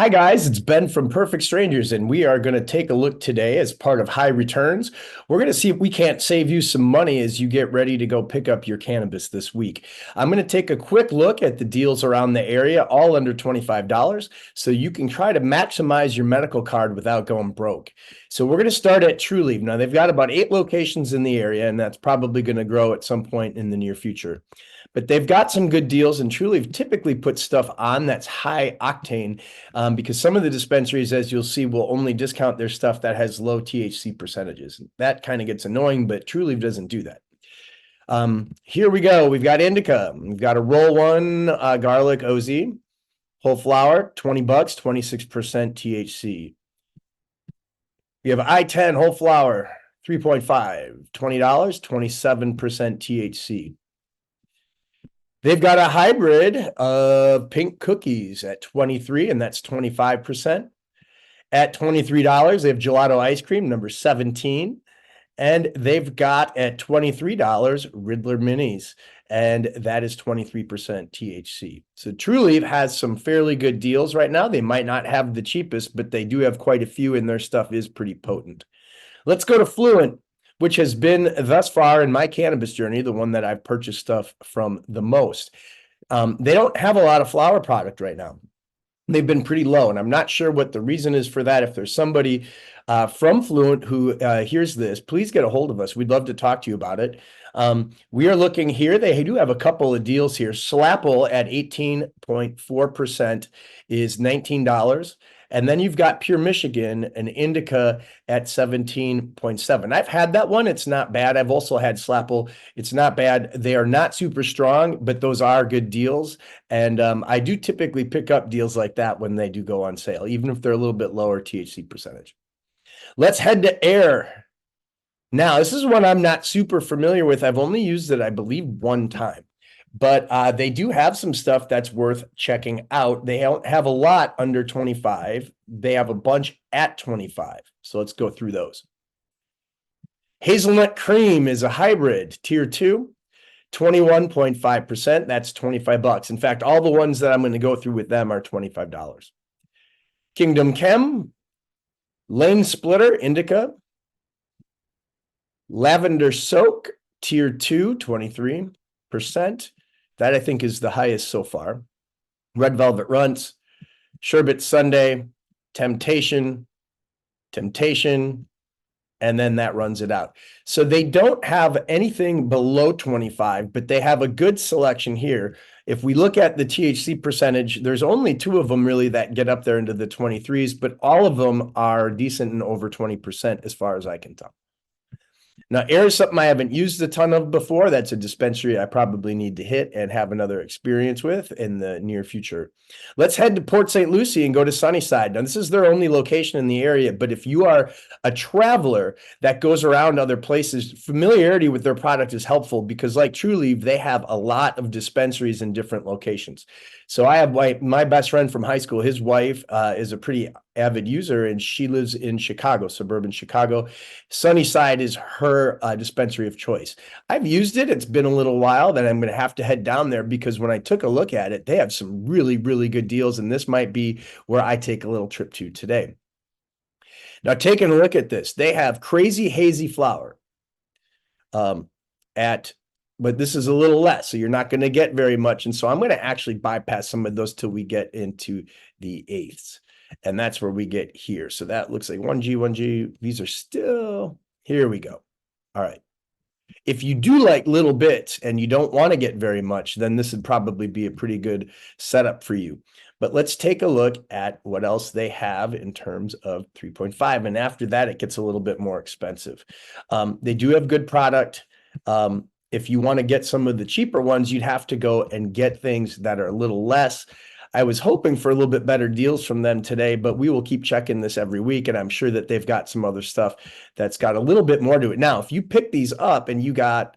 Hi, guys. It's Ben from Perfect Strangers, and we are going to take a look today as part of High Returns. We're going to see if we can't save you some money as you get ready to go pick up your cannabis this week. I'm going to take a quick look at the deals around the area, all under $25, so you can try to maximize your medical card without going broke. So we're going to start at Trulieve. Now, they've got about 8 locations in the area, and that's probably going to grow at some point in the near future. But they've got some good deals, and Trulieve typically puts stuff on that's high octane because some of the dispensaries, as you'll see, will only discount their stuff that has low THC percentages. That kind of gets annoying, but Trulieve doesn't do that. Here we go. We've got indica. We've got a roll one garlic OZ, whole flower, $20, 26% THC. We have I-10 whole flower, 3.5, $20, 27% THC. They've got a hybrid of pink cookies at 23, and that's 25%. At $23, they have gelato ice cream, number 17. And they've got at $23 Riddler minis, and that is 23% THC. So Trulieve has some fairly good deals right now. They might not have the cheapest, but they do have quite a few, and their stuff is pretty potent. Let's go to Fluent, which has been thus far in my cannabis journey, the one that I've purchased stuff from the most. They don't have a lot of flower product right now. They've been pretty low, and I'm not sure what the reason is for that. If there's somebody from Fluent who hears this, please get a hold of us. We'd love to talk to you about it. We are looking here. They do have a couple of deals here. Slapple at 18.4% is $19. And then you've got Pure Michigan, an indica at 17.7. I've had that one. It's not bad. I've also had Slapple. It's not bad. They are not super strong, but those are good deals. And I do typically pick up deals like that when they do go on sale, even if they're a little bit lower THC percentage. Let's head to Air. Now, this is one I'm not super familiar with. I've only used it, I believe, one time. But they do have some stuff that's worth checking out. They don't have a lot under 25. They have a bunch at 25. So let's go through those. Hazelnut cream is a hybrid, tier 2, 21.5%. That's $25. In fact, all the ones that I'm going to go through with them are $25. Kingdom Chem, Lane Splitter, indica, Lavender Soak, tier 2, 23%. That I think is the highest so far. Red Velvet Runts, Sherbet Sunday, Temptation, and then that runs it out. So they don't have anything below 25, but they have a good selection here. If we look at the THC percentage, there's only 2 of them really that get up there into the 23s, but all of them are decent and over 20% as far as I can tell. Now, Air is something I haven't used a ton of before. That's a dispensary I probably need to hit and have another experience with in the near future. Let's head to Port St. Lucie and go to Sunnyside. Now, this is their only location in the area, but if you are a traveler that goes around other places, familiarity with their product is helpful because, like Trulieve, they have a lot of dispensaries in different locations. So I have my best friend from high school. His wife is a pretty avid user, and she lives in Chicago, suburban Chicago. Sunnyside is her dispensary of choice. I've used it. It's been a little while that I'm going to have to head down there because when I took a look at it, they have some really, really good deals, and this might be where I take a little trip to today. Now, taking a look at this, they have Crazy Hazy Flower but this is a little less, so you're not going to get very much. And so I'm going to actually bypass some of those till we get into the eighths. And that's where we get here. So that looks like 1G, 1G. These are still, here we go. All right. If you do like little bits and you don't want to get very much, then this would probably be a pretty good setup for you. But let's take a look at what else they have in terms of 3.5. And after that, it gets a little bit more expensive. They do have good product. If you want to get some of the cheaper ones, you'd have to go and get things that are a little less. I was hoping for a little bit better deals from them today, but we will keep checking this every week, and I'm sure that they've got some other stuff that's got a little bit more to it. Now, if you pick these up and you got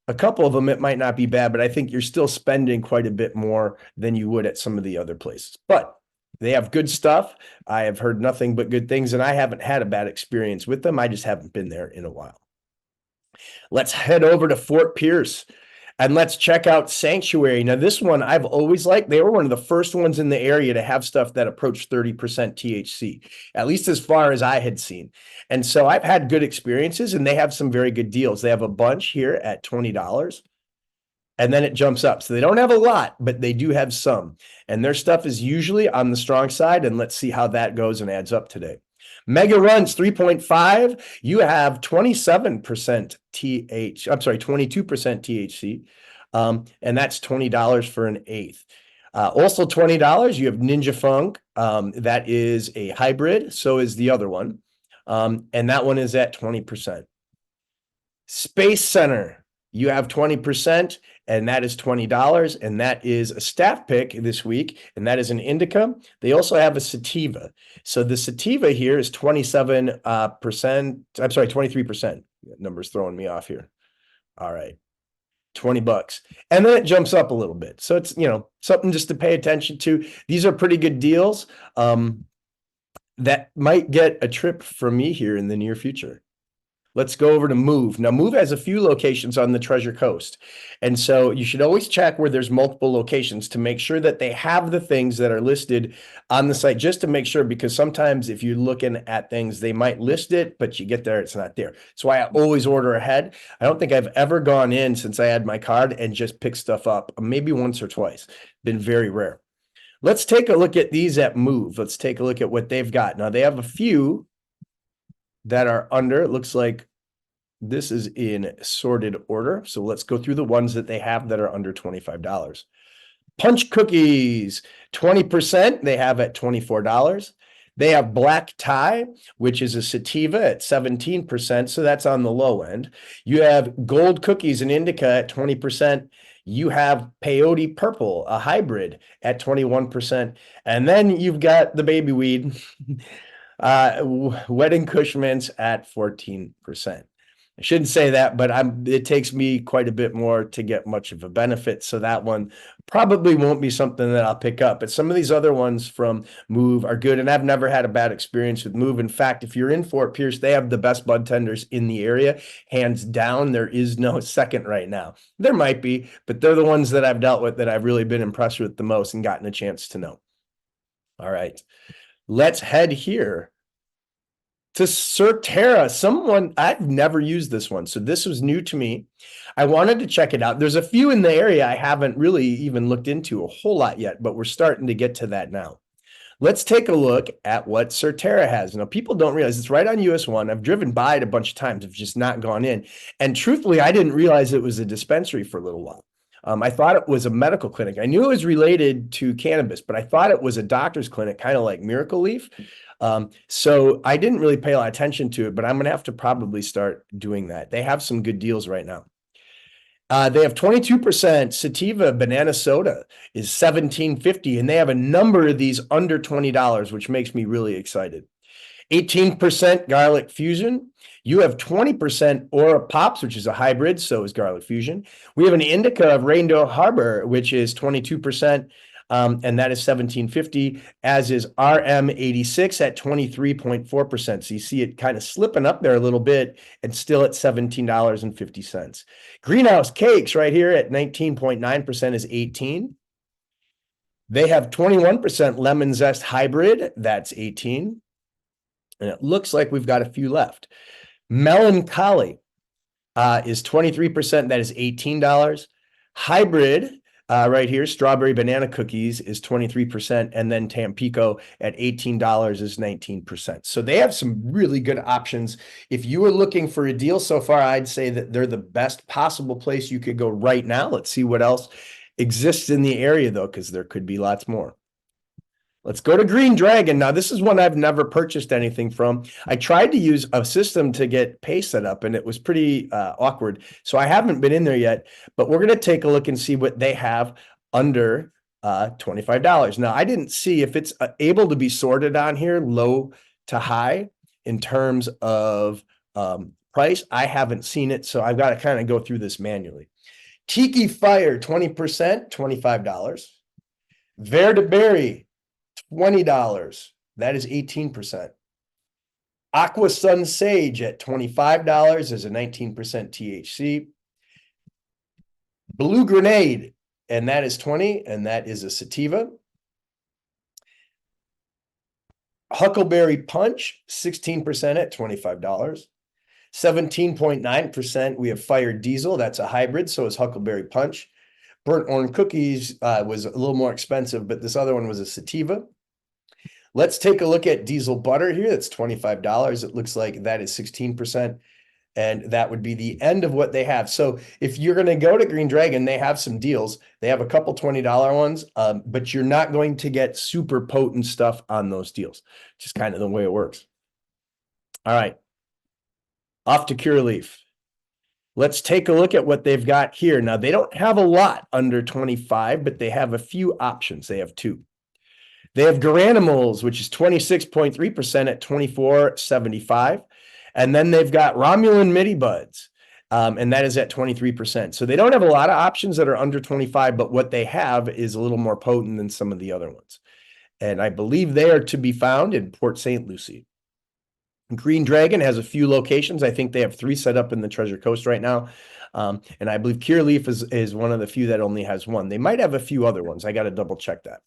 a couple of them, it might not be bad, but I think you're still spending quite a bit more than you would at some of the other places. But they have good stuff. I have heard nothing but good things, and I haven't had a bad experience with them. I just haven't been there in a while. Let's head over to Fort Pierce. And let's check out Sanctuary. Now, this one I've always liked. They were one of the first ones in the area to have stuff that approached 30% THC, at least as far as I had seen. And so I've had good experiences, and they have some very good deals. They have a bunch here at $20, and then it jumps up. So they don't have a lot, but they do have some. And their stuff is usually on the strong side. And let's see how that goes and adds up today. Mega Runs 3.5, you have 27% I'm sorry, 22% THC. And that's $20 for an eighth. Also $20, you have Ninja Funk. That is a hybrid. So is the other one. And that one is at 20%. Space Center, you have 20%, and that is $20. And that is a staff pick this week, and that is an indica. They also have a sativa. So the sativa here is 27%. I'm sorry, 23%. Number's throwing me off here. All right. $20. And then it jumps up a little bit. So it's, something just to pay attention to. These are pretty good deals. That might get a trip from me here in the near future. Let's go over to Move. Now, Move has a few locations on the Treasure Coast. And so you should always check where there's multiple locations to make sure that they have the things that are listed on the site, just to make sure, because sometimes if you're looking at things, they might list it, but you get there, it's not there. That's why I always order ahead. I don't think I've ever gone in since I had my card and just picked stuff up, maybe once or twice. Been very rare. Let's take a look at these at Move. Let's take a look at what they've got. Now, they have a few that are under. It looks like this is in sorted order. So let's go through the ones that they have that are under $25. Punch Cookies, 20%. They have at $24. They have Black Tie, which is a sativa at 17%. So that's on the low end. You have Gold Cookies and Indica at 20%. You have Peyote Purple, a hybrid, at 21%. And then you've got the baby weed, Wedding Kush Mints at 14%. I shouldn't say that, but it takes me quite a bit more to get much of a benefit. So that one probably won't be something that I'll pick up. But some of these other ones from Move are good. And I've never had a bad experience with Move. In fact, if you're in Fort Pierce, they have the best bud tenders in the area. Hands down, there is no second right now. There might be, but they're the ones that I've dealt with that I've really been impressed with the most and gotten a chance to know. All right, let's head here to Surterra. Someone, I've never used this one, so this was new to me. I wanted to check it out. There's a few in the area I haven't really even looked into a whole lot yet, but we're starting to get to that now. Let's take a look at what Surterra has. Now, people don't realize it's right on US 1. I've driven by it a bunch of times. I've just not gone in. And truthfully, I didn't realize it was a dispensary for a little while. I thought it was a medical clinic. I knew it was related to cannabis, but I thought it was a doctor's clinic, kind of like Miracle Leaf. So I didn't really pay a lot of attention to it, but I'm going to have to probably start doing that. They have some good deals right now. They have 22% sativa banana soda is $17.50, and they have a number of these under $20, which makes me really excited. 18% garlic fusion. You have 20% Aura Pops, which is a hybrid, so is garlic fusion. We have an indica of Rainbow Harbor, which is 22%. And that is $17.50, as is RM86 at 23.4%. So you see it kind of slipping up there a little bit and still at $17.50. Greenhouse Cakes right here at 19.9% is $18. They have 21% lemon zest hybrid. That's $18. And it looks like we've got a few left. Melancholy is 23%. That is $18. Hybrid right here, strawberry banana cookies is 23%, and then Tampico at $18 is 19%. So they have some really good options. If you were looking for a deal so far, I'd say that they're the best possible place you could go right now. Let's see what else exists in the area, though, because there could be lots more. Let's go to Green Dragon. Now, this is one I've never purchased anything from. I tried to use a system to get pay set up, and it was pretty awkward. So I haven't been in there yet, but we're going to take a look and see what they have under $25. Now, I didn't see if it's able to be sorted on here, low to high, in terms of price. I haven't seen it, so I've got to kind of go through this manually. Tiki Fire, 20%, $25. Verde Berry, $20. That is 18%. Aqua Sun Sage at $25 is a 19% THC. Blue Grenade, and that is 20, and that is a sativa. Huckleberry Punch, 16% at $25. 17.9%, we have Fire Diesel. That's a hybrid, so is Huckleberry Punch. Burnt Orange Cookies was a little more expensive, but this other one was a sativa. Let's take a look at Diesel Butter here. That's $25. It looks like that is 16%. And that would be the end of what they have. So if you're going to go to Green Dragon, they have some deals. They have a couple $20 ones, but you're not going to get super potent stuff on those deals. Just kind of the way it works. All right. Off to Curaleaf. Let's take a look at what they've got here. Now, they don't have a lot under 25, but they have a few options. They have two. They have Garanimals, which is 26.3% at $24.75. And then they've got Romulan Midi Buds, and that is at 23%. So they don't have a lot of options that are under 25, but what they have is a little more potent than some of the other ones. And I believe they are to be found in Port St. Lucie. Green Dragon has a few locations. I think they have 3 set up in the Treasure Coast right now. And I believe Curaleaf is one of the few that only has 1. They might have a few other ones. I got to double check that.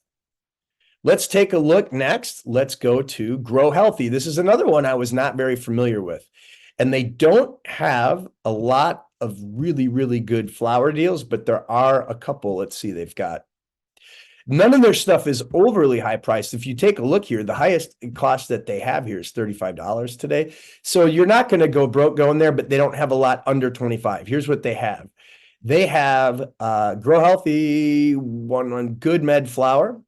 Let's take a look next. Let's go to Grow Healthy. This is another one I was not very familiar with. And they don't have a lot of really, really good flower deals, but there are a couple. Let's see, they've got. None of their stuff is overly high priced. If you take a look here, the highest cost that they have here is $35 today. So you're not going to go broke going there, but they don't have a lot under 25. Here's what they have. They have Grow Healthy, one Good Med flower.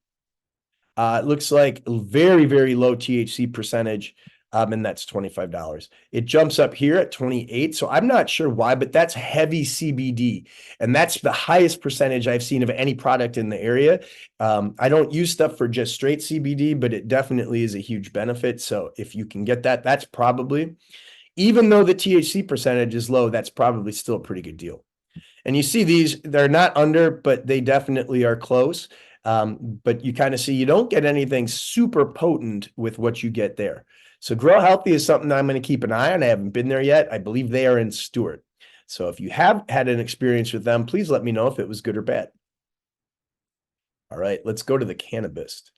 It looks like very, very low THC percentage, and that's $25. It jumps up here at 28. So I'm not sure why, but that's heavy CBD, and that's the highest percentage I've seen of any product in the area. I don't use stuff for just straight CBD, but it definitely is a huge benefit. So if you can get that, that's probably, even though the THC percentage is low, that's probably still a pretty good deal. And you see these, they're not under, but they definitely are close. But you kind of see you don't get anything super potent with what you get there. So Grow Healthy is something that I'm going to keep an eye on. I haven't been there yet. I believe they are in Stewart. So if you have had an experience with them, please let me know if it was good or bad. All right, let's go to the cannabis.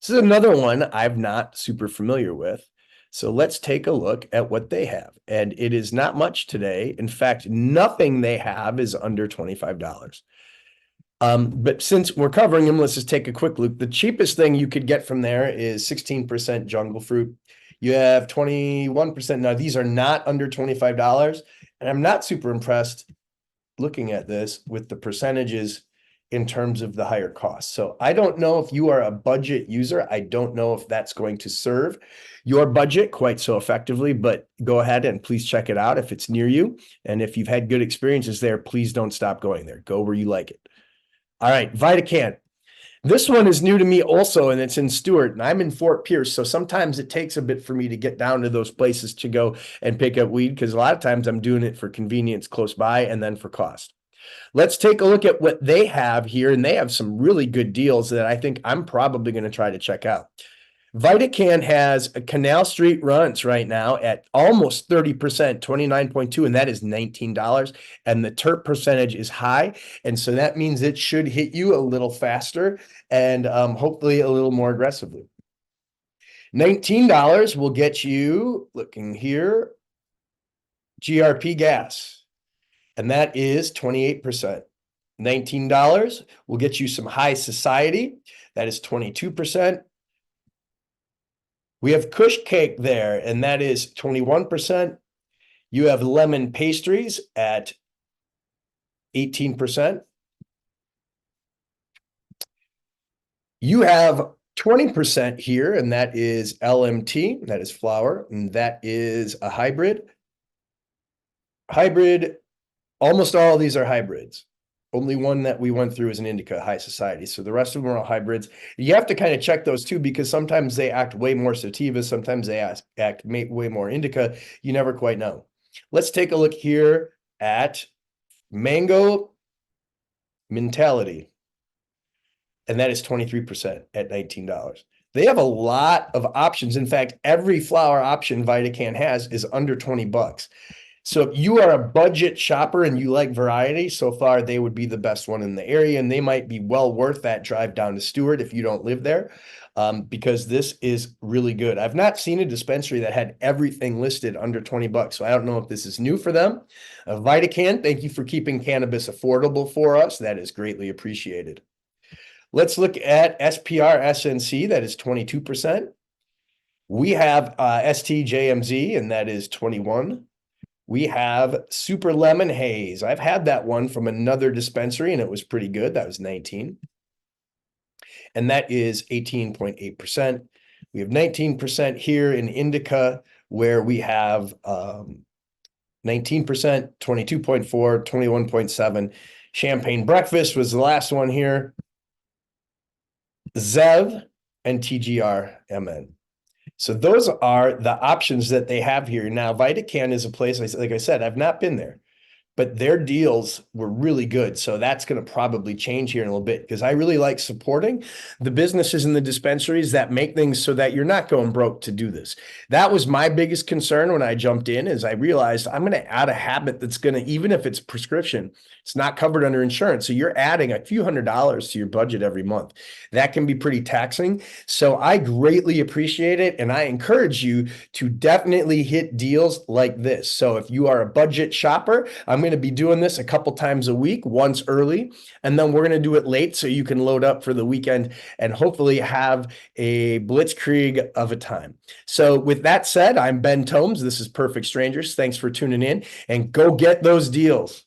This is another one I'm not super familiar with. So let's take a look at what they have. And it is not much today. In fact, nothing they have is under $25. But since we're covering them, let's just take a quick look. The cheapest thing you could get from there is 16% jungle fruit. You have 21%. Now, these are not under $25. And I'm not super impressed looking at this with the percentages in terms of the higher cost. So I don't know if you are a budget user. I don't know if that's going to serve your budget quite so effectively, but go ahead and please check it out if it's near you. And if you've had good experiences there, please don't stop going there. Go where you like it. All right, VitaCan. This one is new to me also, and it's in Stewart, and I'm in Fort Pierce, so sometimes it takes a bit for me to get down to those places to go and pick up weed, because a lot of times I'm doing it for convenience close by and then for cost. Let's take a look at what they have here, and they have some really good deals that I think I'm probably going to try to check out. VitaCan has a Canal Street runs right now at almost 30%, 29.2, and that is $19. And the terp percentage is high. And so that means it should hit you a little faster and hopefully a little more aggressively. $19 will get you, looking here, GRP gas, and that is 28%. $19 will get you some high society, that is 22%. We have Kush Cake there, and that is 21%. You have lemon pastries at 18%. You have 20% here, and that is LMT, that is flour, and that is a hybrid. Hybrid, almost all of these are hybrids. Only one that we went through is an indica, high society. So the rest of them are all hybrids. You have to kind of check those too, because sometimes they act way more sativa. Sometimes they act way more indica. You never quite know. Let's take a look here at Mango Mentality. And that is 23% at $19. They have a lot of options. In fact, every flower option VitaCan has is under $20. So if you are a budget shopper and you like variety, so far they would be the best one in the area, and they might be well worth that drive down to Stewart if you don't live there, because this is really good. I've not seen a dispensary that had everything listed under 20 bucks, so I don't know if this is new for them. Vitacan, thank you for keeping cannabis affordable for us. That is greatly appreciated. Let's look at SPR SNC, that is 22%. We have STJMZ, and that is 21. We have Super Lemon Haze. I've had that one from another dispensary, and it was pretty good. That was 19. And that is 18.8%. We have 19% here in Indica, where we have 19%, 22.4, 21.7. Champagne Breakfast was the last one here. Zev and TGR-MN. So those are the options that they have here. Now, Vitacan is a place, like I said, I've not been there, but their deals were really good. So that's going to probably change here in a little bit, because I really like supporting the businesses and the dispensaries that make things so that you're not going broke to do this. That was my biggest concern when I jumped in, is I realized I'm going to add a habit that's going to, even if it's prescription, it's not covered under insurance. So you're adding a few $100s to your budget every month. That can be pretty taxing. So I greatly appreciate it. And I encourage you to definitely hit deals like this. So if you are a budget shopper, I'm going to be doing this a couple times a week, once early, and then we're going to do it late so you can load up for the weekend and hopefully have a blitzkrieg of a time. So with that said, I'm Ben Tomes. This is Perfect Strangers. Thanks for tuning in, and go get those deals.